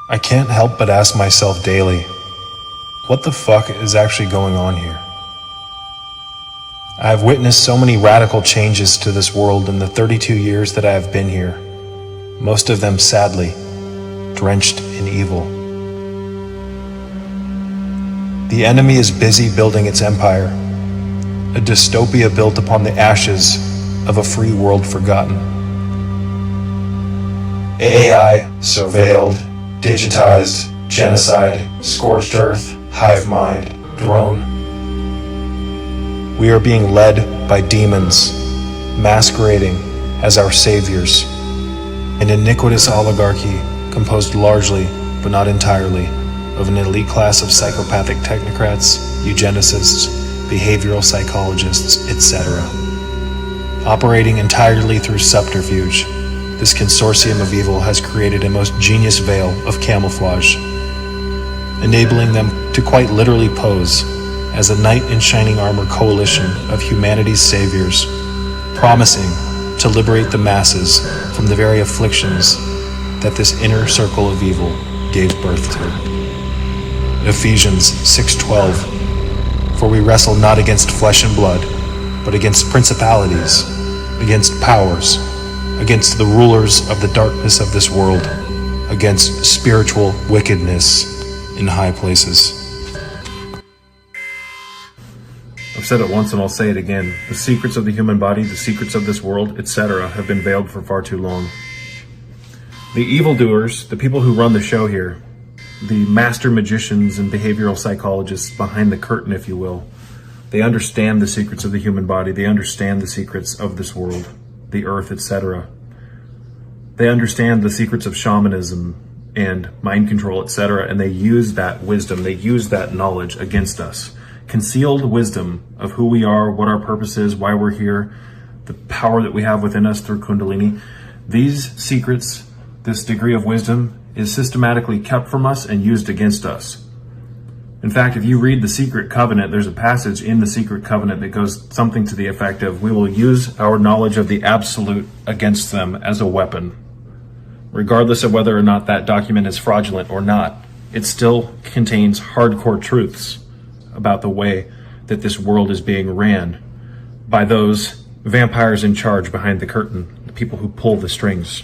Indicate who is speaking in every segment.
Speaker 1: I can't help but ask myself daily, what the fuck is actually going on here? I have witnessed so many radical changes to this world in the 32 years that I have been here, most of them sadly drenched in evil. The enemy is busy building its empire, a dystopia built upon the ashes of a free world forgotten. AI, surveilled, digitized, genocide, scorched earth, hive mind, drone. We are being led by demons, masquerading as our saviors, an iniquitous oligarchy composed largely, but not entirely, of an elite class of psychopathic technocrats, eugenicists, behavioral psychologists, etc. Operating entirely through subterfuge, this consortium of evil has created a most genius veil of camouflage, enabling them to quite literally pose as a knight in shining armor coalition of humanity's saviors, promising to liberate the masses from the very afflictions that this inner circle of evil gave birth to. Ephesians 6:12, for we wrestle not against flesh and blood, but against principalities, against powers, against the rulers of the darkness of this world, against spiritual wickedness in high places.
Speaker 2: I've said it once and I'll say it again. The secrets of the human body, the secrets of this world, etc. have been veiled for far too long. The evildoers, the people who run the show here, the master magicians and behavioral psychologists behind the curtain, if you will, they understand the secrets of the human body. They understand the secrets of this world, the earth, etc. They understand the secrets of shamanism and mind control, etc. And they use that wisdom, they use that knowledge against us. Concealed wisdom of who we are, what our purpose is, why we're here, the power that we have within us through Kundalini. These secrets, this degree of wisdom, is systematically kept from us and used against us. In fact, if you read the Secret Covenant, there's a passage in the Secret Covenant that goes something to the effect of, we will use our knowledge of the absolute against them as a weapon. Regardless of whether or not that document is fraudulent or not, it still contains hardcore truths about the way that this world is being ran by those vampires in charge behind the curtain, the people who pull the strings.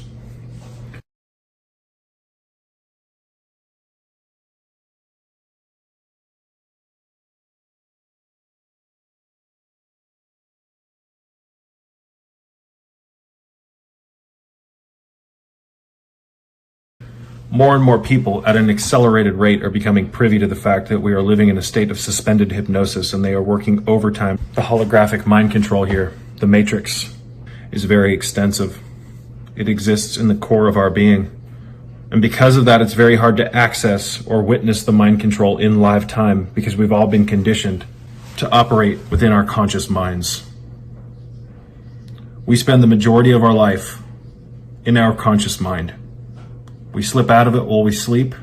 Speaker 2: More and more people at an accelerated rate are becoming privy to the fact that we are living in a state of suspended hypnosis and they are working overtime. The holographic mind control here, the matrix, is very extensive. It exists in the core of our being. And because of that, it's very hard to access or witness the mind control in live time because we've all been conditioned to operate within our conscious minds. We spend the majority of our life in our conscious mind. We slip out of it while we sleep.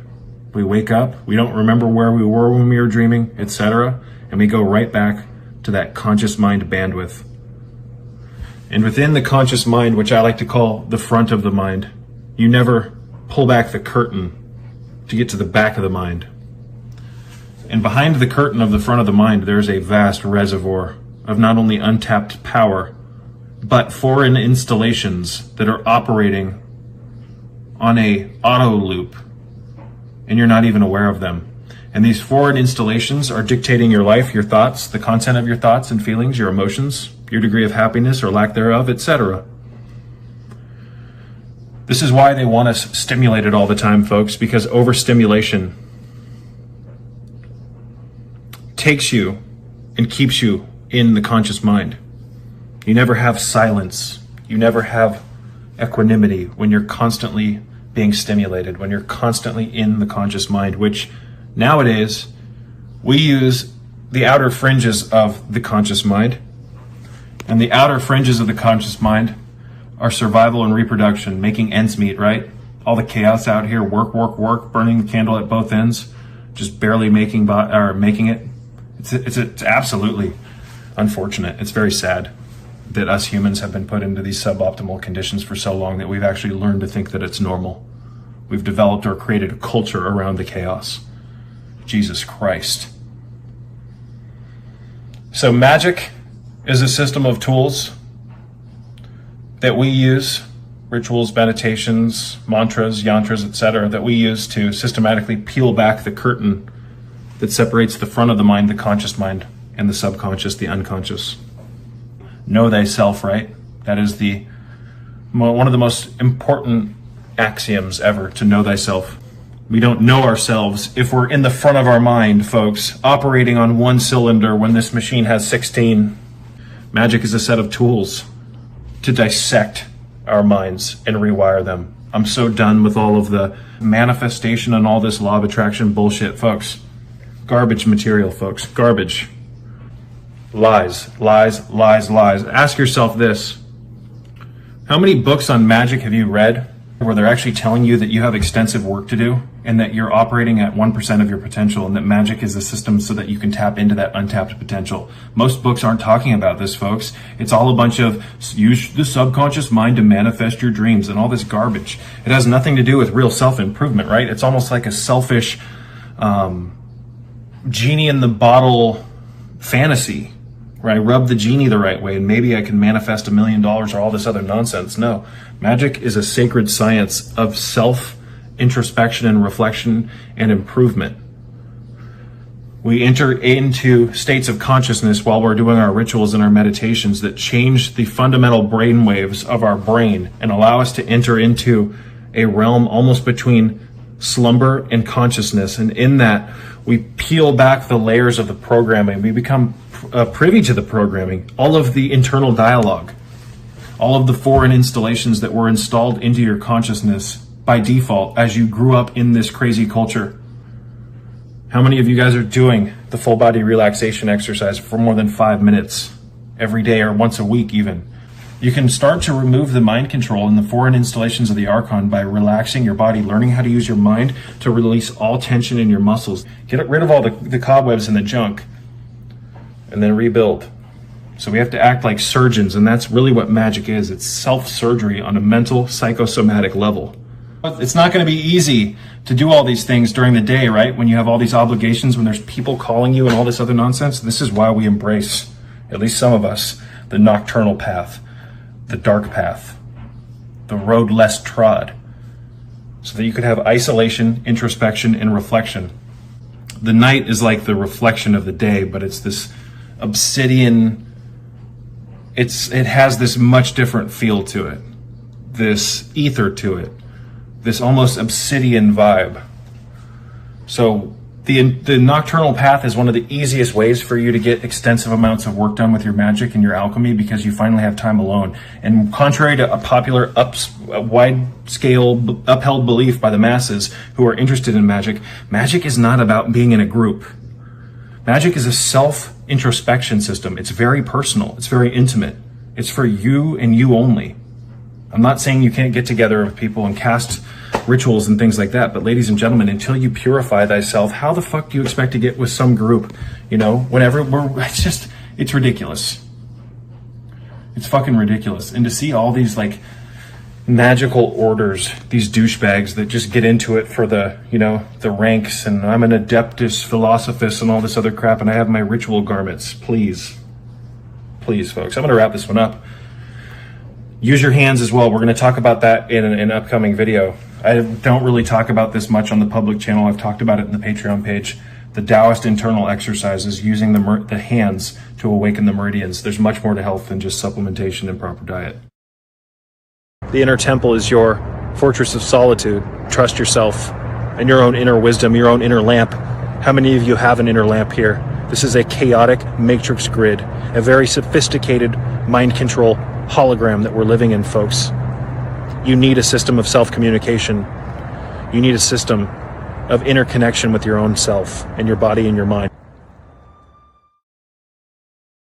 Speaker 2: We wake up. We don't remember where we were when we were dreaming, etc. And we go right back to that conscious mind bandwidth. And within the conscious mind, which I like to call the front of the mind, you never pull back the curtain to get to the back of the mind. And behind the curtain of the front of the mind, there's a vast reservoir of not only untapped power, but foreign installations that are operating on a auto loop, and you're not even aware of them. And these foreign installations are dictating your life, your thoughts, the content of your thoughts and feelings, your emotions, your degree of happiness or lack thereof, etc. This is why they want us stimulated all the time, folks, because overstimulation takes you and keeps you in the conscious mind. You never have silence. You never have equanimity when you're constantly being stimulated, when you're constantly in the conscious mind, which nowadays we use the outer fringes of the conscious mind. And the outer fringes of the conscious mind are survival and reproduction, making ends meet, right? All the chaos out here, work, burning the candle at both ends, just barely making it. It's absolutely unfortunate. It's very sad that us humans have been put into these suboptimal conditions for so long that we've actually learned to think that it's normal. We've developed or created a culture around the chaos. Jesus Christ. So magic is a system of tools that we use, rituals, meditations, mantras, yantras, etc., that we use to systematically peel back the curtain that separates the front of the mind, the conscious mind, and the subconscious, the unconscious. Know thyself, right? That is one of the most important axioms ever, to know thyself. We don't know ourselves if we're in the front of our mind, folks, operating on one cylinder when this machine has 16. Magic is a set of tools to dissect our minds and rewire them. I'm so done with all of the manifestation and all this law of attraction bullshit, folks. Garbage material, folks. Garbage. Lies, lies, lies, lies. Ask yourself this. How many books on magic have you read where they're actually telling you that you have extensive work to do and that you're operating at 1% of your potential and that magic is a system so that you can tap into that untapped potential? Most books aren't talking about this, folks. It's all a bunch of use the subconscious mind to manifest your dreams and all this garbage. It has nothing to do with real self-improvement, right? It's almost like a selfish genie in the bottle fantasy, where I rub the genie the right way and maybe I can manifest $1 million or all this other nonsense. No, magic is a sacred science of self-introspection and reflection and improvement. We enter into states of consciousness while we're doing our rituals and our meditations that change the fundamental brain waves of our brain and allow us to enter into a realm almost between slumber and consciousness. And in that, we peel back the layers of the programming. We become privy to the programming, all of the internal dialogue, all of the foreign installations that were installed into your consciousness by default as you grew up in this crazy culture. How many of you guys are doing the full body relaxation exercise for more than 5 minutes every day or once a week even? You can start to remove the mind control and the foreign installations of the Archon by relaxing your body, learning how to use your mind to release all tension in your muscles. Get rid of all the cobwebs and the junk, and then rebuild. So we have to act like surgeons, and that's really what magic is. It's self-surgery on a mental, psychosomatic level. It's not going to be easy to do all these things during the day, right? When you have all these obligations, when there's people calling you and all this other nonsense. This is why we embrace, at least some of us, the nocturnal path, the dark path, the road less trod, so that you could have isolation, introspection, and reflection. The night is like the reflection of the day, but it's this obsidian, it has this much different feel to it, this ether to it, this almost obsidian vibe. So the nocturnal path is one of the easiest ways for you to get extensive amounts of work done with your magic and your alchemy, because you finally have time alone. And contrary to a popular wide-scale upheld belief by the masses who are interested in magic, magic is not about being in a group. Magic is a self-introspection system. It's very personal. It's very intimate. It's for you and you only. I'm not saying you can't get together with people and cast rituals and things like that, but ladies and gentlemen, until you purify thyself, how the fuck do you expect to get with some group? You know, whenever it's ridiculous. It's fucking ridiculous. And to see all these like magical orders, these douchebags that just get into it for the, you know, the ranks, and I'm an adeptus philosophus and all this other crap, and I have my ritual garments. Please, folks, I'm going to wrap this one up. Use your hands as well. We're going to talk about that in an upcoming video. I don't really talk about this much on the public channel. I've talked about it in the Patreon page. The Taoist internal exercises, using the hands to awaken the meridians. There's much more to health than just supplementation and proper diet. The inner temple is your fortress of solitude. Trust yourself and your own inner wisdom, your own inner lamp. How many of you have an inner lamp here? This is a chaotic matrix grid, a very sophisticated mind control hologram that we're living in, folks. You need a system of self-communication. You need a system of interconnection with your own self and your body and your mind.